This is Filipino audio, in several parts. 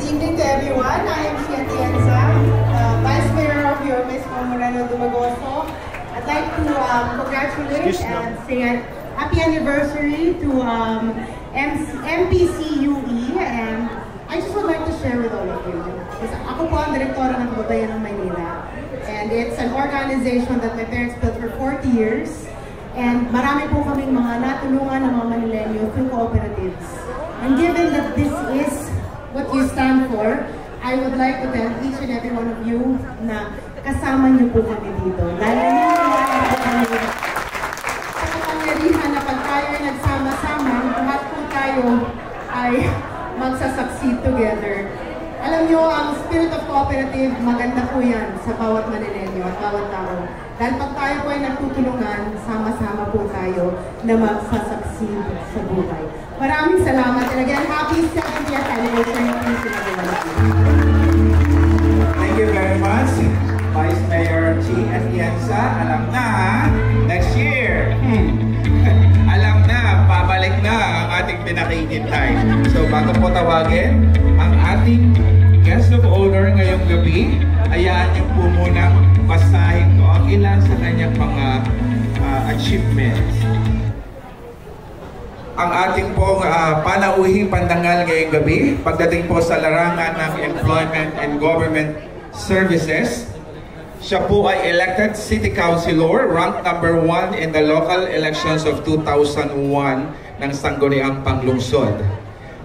evening to everyone. I am Shia Tienza, Vice Mayor of Yormes Moreno Dumagoso. I'd like to congratulate and say a happy anniversary to MPCUE, and I just would like to share with all of you. Because ako po ang direktora ng Kababayan ng Maynila, and it's an organization that my parents built for 40 years. And marami po kaming mga natulungan ng mga Manileño through cooperatives. And given that this is what you stand for, I would like to tell each and every one of you na kasama niyo po kami dito. Dahil naniniwala po kami sa kapangyarihan na pag tayo ay nagsama-sama, lahat po tayo ay magsasucceed together. Alam niyo, ang spirit of cooperative, maganda po yan sa bawat Manileño at bawat tao. Dahil pag tayo po ay nagtutulungan, sama-sama po tayo na magsasucceed sa buhay. Maraming salamat. And again, happy 70th anniversary to Thank you very much, Vice Mayor Chi Atienza. Alam na, next year, alam na, pabalik na ang ating pinakikintay. So bago po tawagin ang ating guest of honor ngayong gabi, hayaan niyo po munang basahin ko ang ilan sa kanyang mga achievements. Ang ating pong panauhing pandangal ngayong gabi, pagdating po sa larangan ng Employment and Government Services, siya po ay elected City Councilor, ranked number 1 in the local elections of 2001 ng Sangguniang Panglungsod.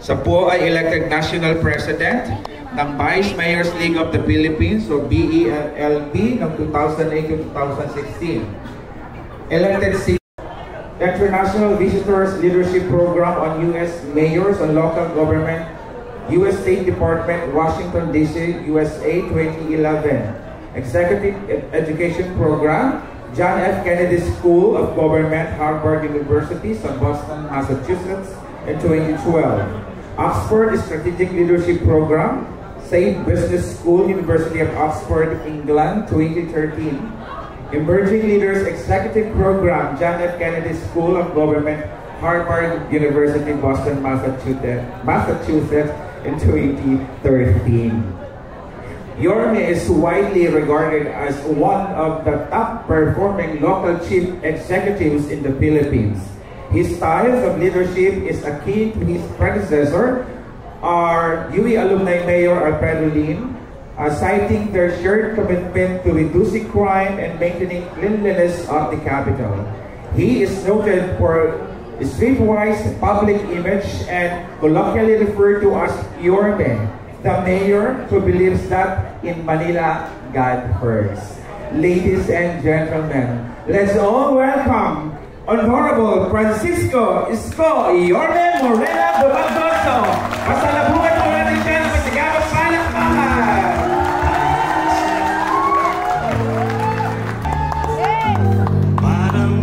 Siya po ay elected National President ng Vice Mayors League of the Philippines o BELP ng 2008 to 2016. Elected International Visitors Leadership Program on U.S. Mayors and Local Government, U.S. State Department, Washington, D.C., USA 2011. Executive Education Program, John F. Kennedy School of Government, Harvard University, sa Boston, Massachusetts in 2012. Oxford Strategic Leadership Program, Saint Business School, University of Oxford, England, 2013. Emerging Leaders Executive Program, John F. Kennedy School of Government, Harvard University, Boston, Massachusetts in 2013. Yorme is widely regarded as one of the top-performing local chief executives in the Philippines. His styles of leadership is akin to his predecessor, our UE alumni Mayor Alfredo Lim, citing their shared commitment to reducing crime and maintaining cleanliness of the capital. He is noted for his streetwise public image and colloquially referred to as Yorme, the mayor who believes that in Manila, God first. Ladies and gentlemen, let's all welcome Honorable Francisco Isko Yorme Moreno Dumagoso. Pasalubungan po natin siya ng masigabang palakpakan.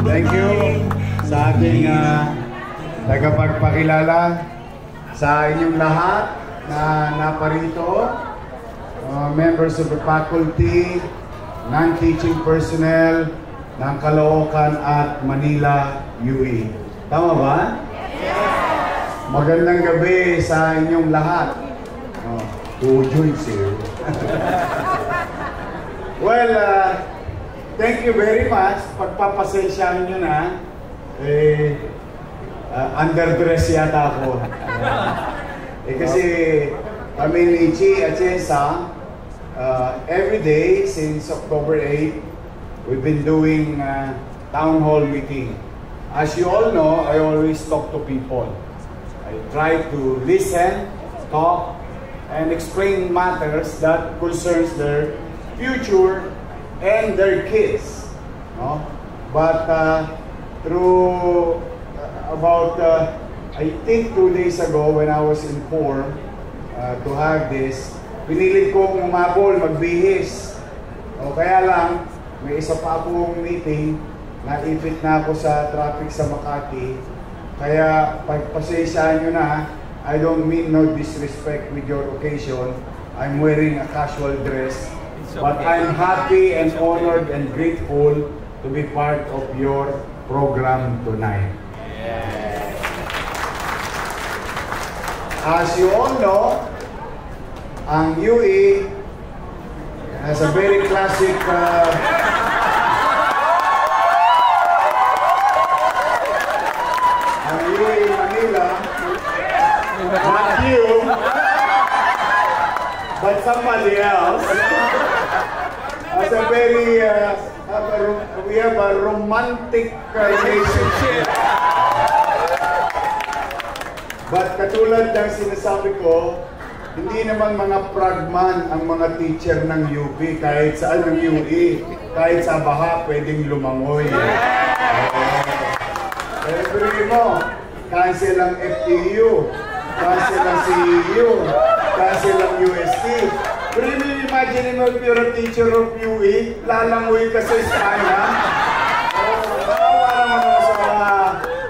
Thank you sa ating tagapagpakilala sa inyong lahat na naparito, members of the faculty, non-teaching personnel ng Caloocan at Manila UE. Tama ba? Yes! Magandang gabi sa inyong lahat. Who joins here? Well, thank you very much. Pagpapasensyahan nyo na, underdress yata ako. Kasi kami ni Chi Atienza, every day since October 8, we've been doing town hall meeting. As you all know, I always talk to people. I try to listen, talk, and explain matters that concerns their future and their kids, no? But through about I think 2 days ago when I was informed to have this, pinilit kong umabol, magbihis. O kaya lang, may isa pa akong meeting, naipit na ako sa traffic sa Makati. Kaya pagpasensyahan nyo na, I don't mean no disrespect with your occasion. I'm wearing a casual dress. But I'm happy and honored and grateful to be part of your program tonight. As you all know, ang UE has a very classic ang UE Manila, not you, but somebody else, has a very, we have a romantic relationship. But katulad ng sinasabi ko, hindi naman mga pragman ang mga teacher ng UP, kahit saan ng UE, kahit sa baha pwedeng lumangoy. Pero mo, cancel ang FTU, cancel ang CEU, cancel ang UST. Pero imagine mo if you're a teacher of UE, lalangoy ka sa Espanya. Kawawa naman ako sa mga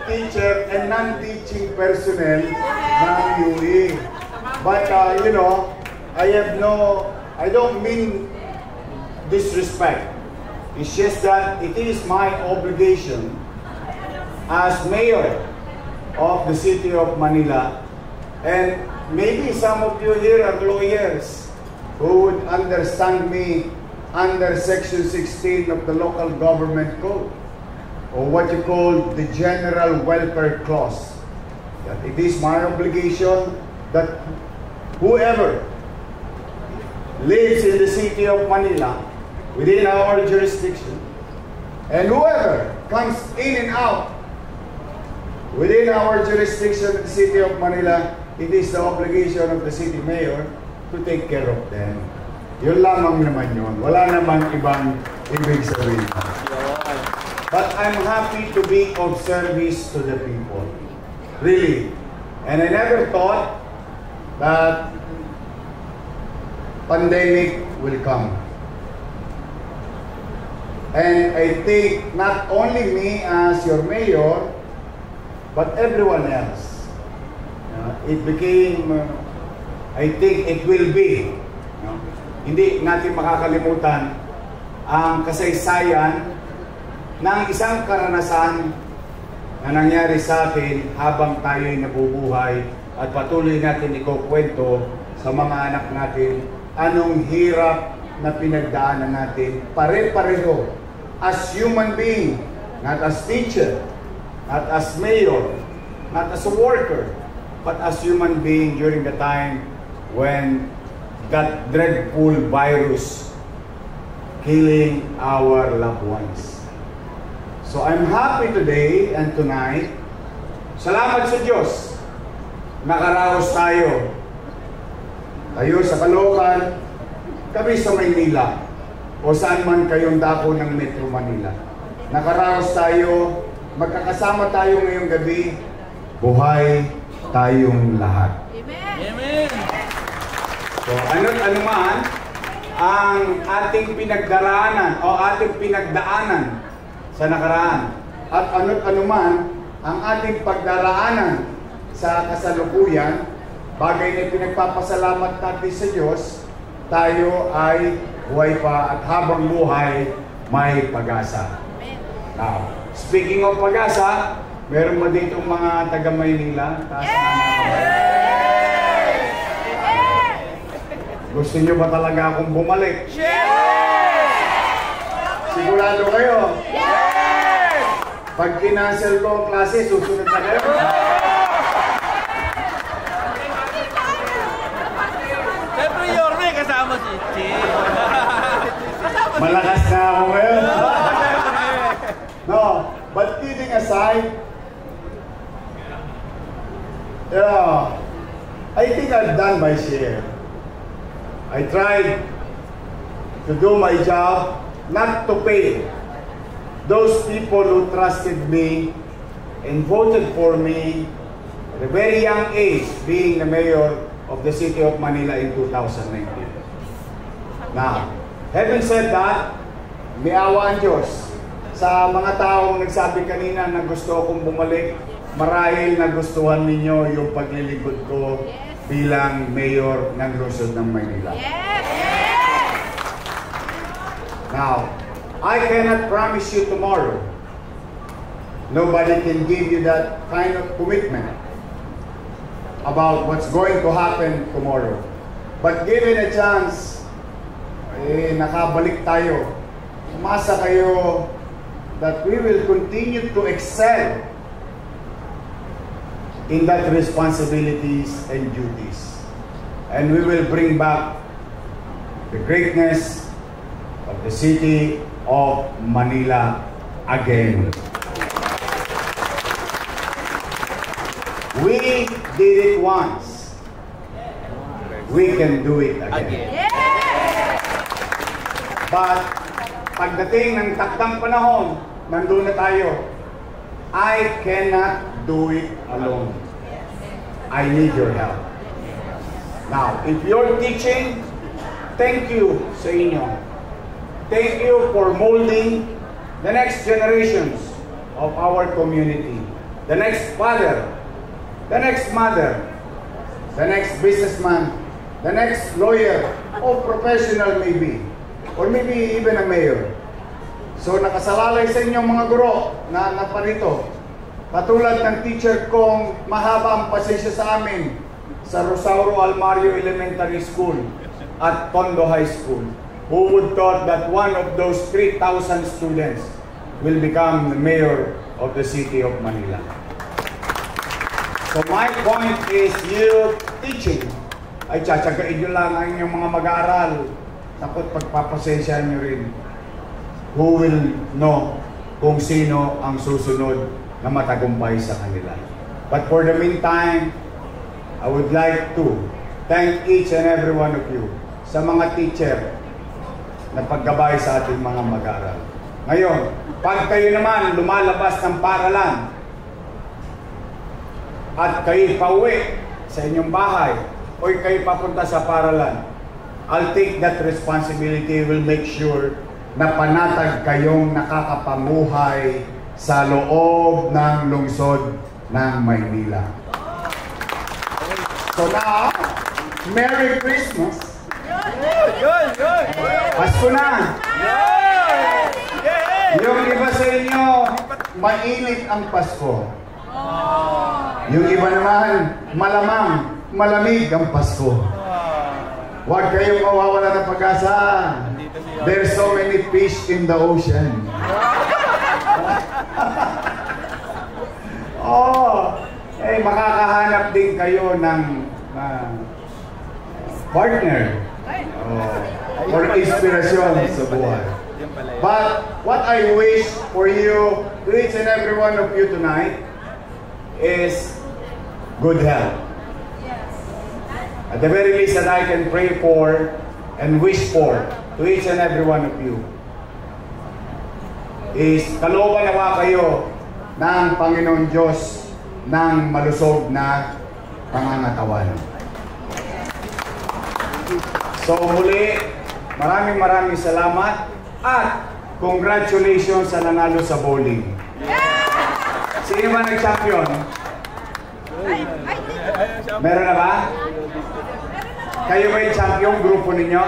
teacher and non-teaching personnel ng UE. But, you know, I don't mean disrespect. It's just that it is my obligation as mayor of the city of Manila, and maybe some of you here are lawyers who would understand me under Section 16 of the Local Government Code, or what you call the General Welfare Clause. That it is my obligation that whoever lives in the city of Manila within our jurisdiction, and whoever comes in and out within our jurisdiction of the city of Manila, it is the obligation of the city mayor to take care of them. Yun lamang naman yun. Wala namang ibang ibig sabihin. But I'm happy to be of service to the people. Really. And I never thought that pandemic will come. And I think not only me as your mayor, but everyone else. It became, I think it will be. Hindi natin makakalimutan ang kasaysayan ng isang karanasan na nangyari sa atin habang tayo'y nabubuhay, at patuloy natin ikukwento sa mga anak natin anong hirap na pinagdaanan natin pare-pareho as human being, not as teacher, not as mayor, not as a worker, but as human being during the time when that dreadful virus killing our loved ones. So I'm happy today and tonight. Salamat sa Diyos. Nakaraos tayo. Tayo sa Caloocan, kami sa Maynila, o saan man kayong dako ng Metro Manila. Nakaraos tayo, magkakasama tayo ngayong gabi, buhay tayong lahat. Amen! So, ano man ang ating pinagdaraanan o ating pinagdaanan sa nakaraan, at ano man ang ating pagdaraanan sa kasalukuyan, bagay na pinagpapasalamat natin sa Diyos, tayo ay buhay pa, at habang buhay, may pag-asa. Now, speaking of pag-asa, meron ba dito mga taga Maynila? Taas na mga kamay. Gusto nyo ba talaga akong bumalik? Sigurado kayo? Pag kinancel ko ang klase, susunod na kayo? Siyempre, Yorme, kasama si Chi. Malakas na ako ngayon. No, but kidding aside, I think I've done my share. I tried to do my job, not to pay those people who trusted me and voted for me at a very young age, being the mayor of the city of Manila in 2019. Now, having said that, may awa ang Diyos sa mga taong nagsabi kanina na gusto akong bumalik. Marahil nagustuhan ninyo yung paglilingkod ko bilang mayor ng lungsod ng Maynila. Now, I cannot promise you tomorrow. Nobody can give you that kind of commitment about what's going to happen tomorrow. But given a chance, nakabalik tayo. Umasa kayo that we will continue to excel in that responsibilities and duties. And we will bring back the greatness of the city of Manila again. We did it once. We can do it again. But pagdating ng takdang panahon, nandun na tayo. I cannot do it alone. I need your help. Now, if you're teaching, thank you sa inyo. Thank you for molding the next generations of our community. The next father, the next mother, the next businessman, the next lawyer, or professional maybe, or maybe even a mayor. So nakasalalay sa inyong mga guro na naparito. Katulad ng teacher kong mahaba ang pasensya sa amin sa Rosauro Almario Elementary School at Tondo High School. Who would thought that one of those 3,000 students will become the mayor of the city of Manila? So my point is, you teaching, ay tsatsagain nyo lang ang inyong mga mag-aaral. Takot pagpapasensya nyo rin. Who will know kung sino ang susunod na matagumpay sa kanila. But for the meantime, I would like to thank each and every one of you sa mga teacher na paggabay sa ating mga mag-aaral. Ngayon, pag kayo naman lumalabas ng paaralan at kayo pauwi sa inyong bahay o kayo papunta sa paaralan, I'll take that responsibility. Will make sure na panatag kayong nakakapamuhay sa loob ng lungsod ng Maynila. So now, Merry Christmas! Pasko na! Yung iba sa inyo, mainit ang Pasko. Yung iba naman, malamang, malamig ang Pasko. Huwag kayong mawawala ng pag-asa. There's so many fish in the ocean. Makakahanap din kayo ng partner for inspirasyon sa buhay. But what I wish for you, to each and every one of you tonight, is good health. At the very least that I can pray for and wish for to each and every one of you is kalooban nawa kayo ng Panginoon Diyos ng malusog na pangangatawan. So muli, maraming salamat at congratulations sa nanalo sa bowling. Sino ba nag-champion? Meron na ba? Kayo ba yung champion grupo ninyo?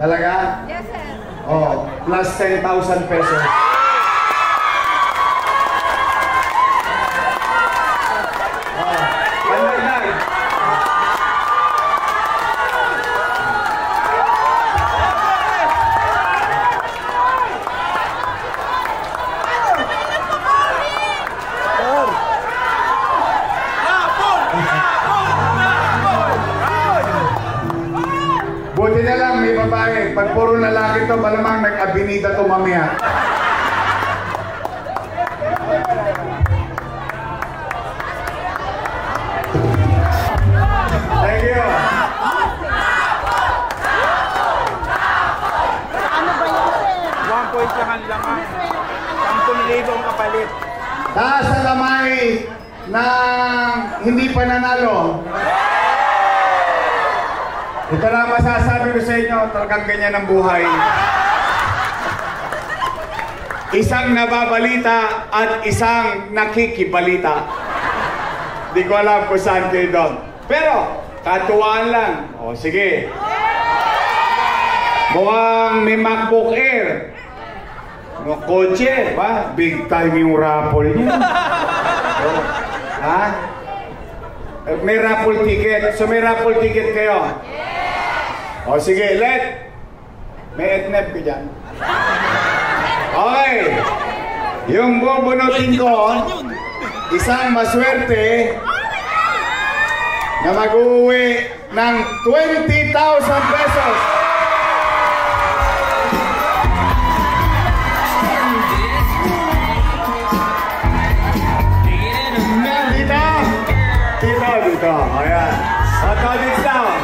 Talaga? Yes, sir. Oh, plus 10,000 pesos. Buti na lang may babae. Pag puro lalaki to, malamang nag-abinida to mamaya. Thank you. Ano ba yun, sir? 1 point lang ang 10,000 ang kapalit. Taas sa lamay ng hindi pa nanalo. Ito na masasabi ko sa inyo, talagang ganyan ang buhay. Isang nababalita at isang nakikibalita. Di ko alam kung saan kayo doon. Pero, katuwaan lang. O, sige. Mukhang may MacBook Air. Mga kotse, ba? Big time yung raffle niya. Ha? May raffle ticket. So may raffle ticket kayo. O sige, may etnep ka dyan. Okay. Yung bubunutin ko, isang maswerte na mag-uwi ng 20,000 pesos. Dito. Ayan. Audience down.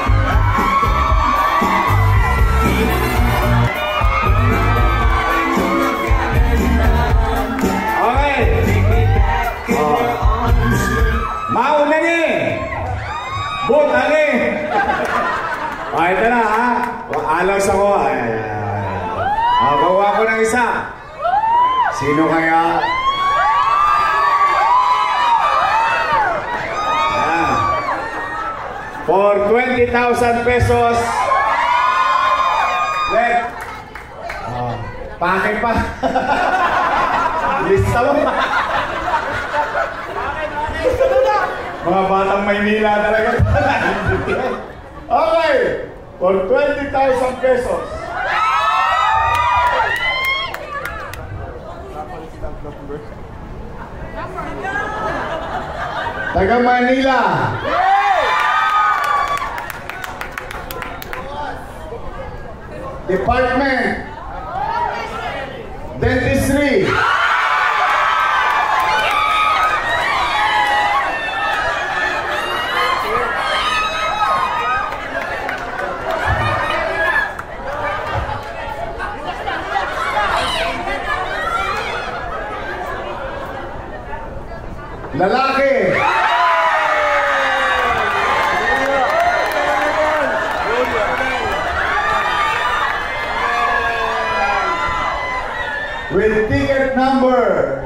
Okay. Mauna ni. Buta ni. Ito na ha. Alas ako. Gawa ko ng isa. Sino kaya? For 20,000 pesos. Pakay pa. Lista mo. Mga batang Maynila talaga. Okay. For 20,000 pesos. Taga Manila. Department Dentistry. Lalaki. With ticket number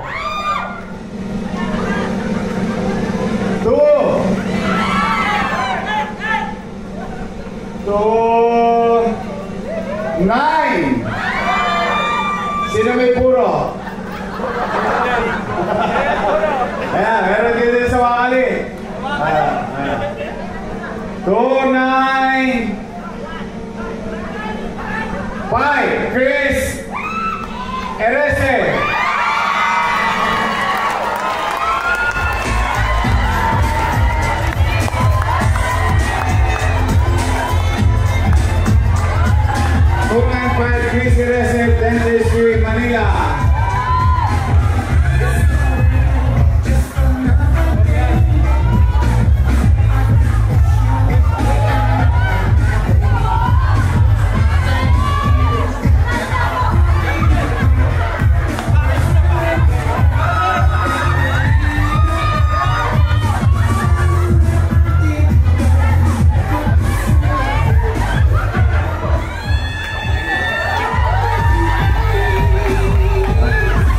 229. Sino may puro? Ayan, meron din sa wakali. 295. Chris Erese. Chris Erese, Dentistry, Manila.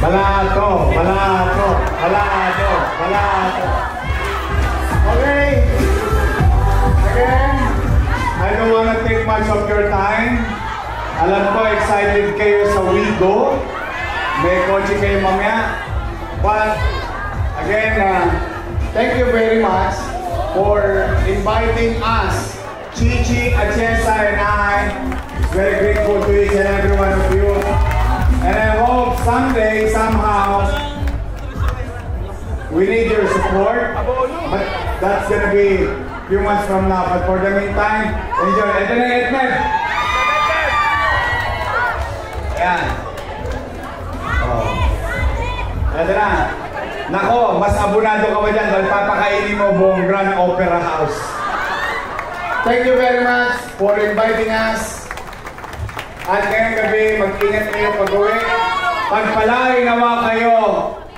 Balato. Okay. Again, I don't want to take much of your time. Alam ko, excited kayo sa Wigo. May kotse kayo mamaya. But, again, thank you very much for inviting us, Chichi, Atienza, and I. Very grateful to each and every one of you. And I hope someday, somehow, we need your support. But that's gonna be a few months from now. But for the meantime, enjoy. Ito na yung Edmed. Ayan. Oh. Ito na. Nako, mas abunado ka ba dyan dahil papakainin mo buong Grand Opera House. Thank you very much for inviting us. At ngayong gabi, mag-ingat kayo pag-uwi. Pagpalain nawa kayo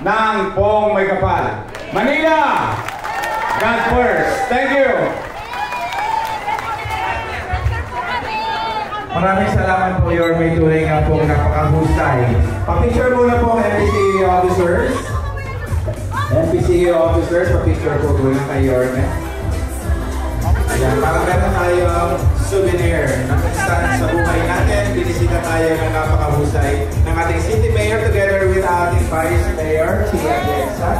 ng Pong May Kapal. Manila! God first. Thank you! Maraming salamat po, Your May Turing nga po napakahusay. Pa-picture muna po ang NPCA officers. NPCA officers, pa-picture po muna kay Your May. Ayan, para meron tayong souvenir na stand sa buhay natin. Binisita tayo ng napakahusay ng ating City Mayor together with ating Vice Mayor, Tia Atienza.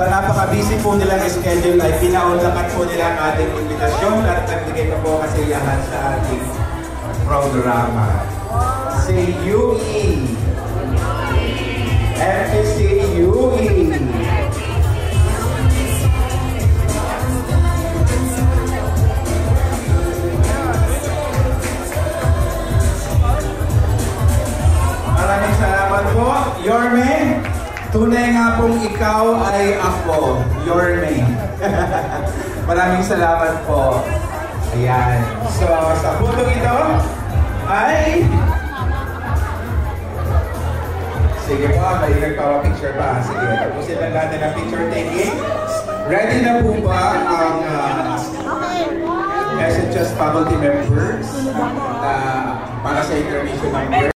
Sa napaka-busy po nilang schedule ay pinaunlakat po nila ang ating invitasyon at nagbigay pa po kasiyahan sa ating programa. Si Yui. FPC Yui. Maraming salamat po, Yorme. Tunay nga pong ikaw ay ako, Yorme. Maraming salamat po. Ayan. So, sa putong ito ay... Sige po, may nagpapapicture pa. Sige, tapusin lang natin ang picture taking. Ready na po ba ang SHS faculty members para sa intermission number?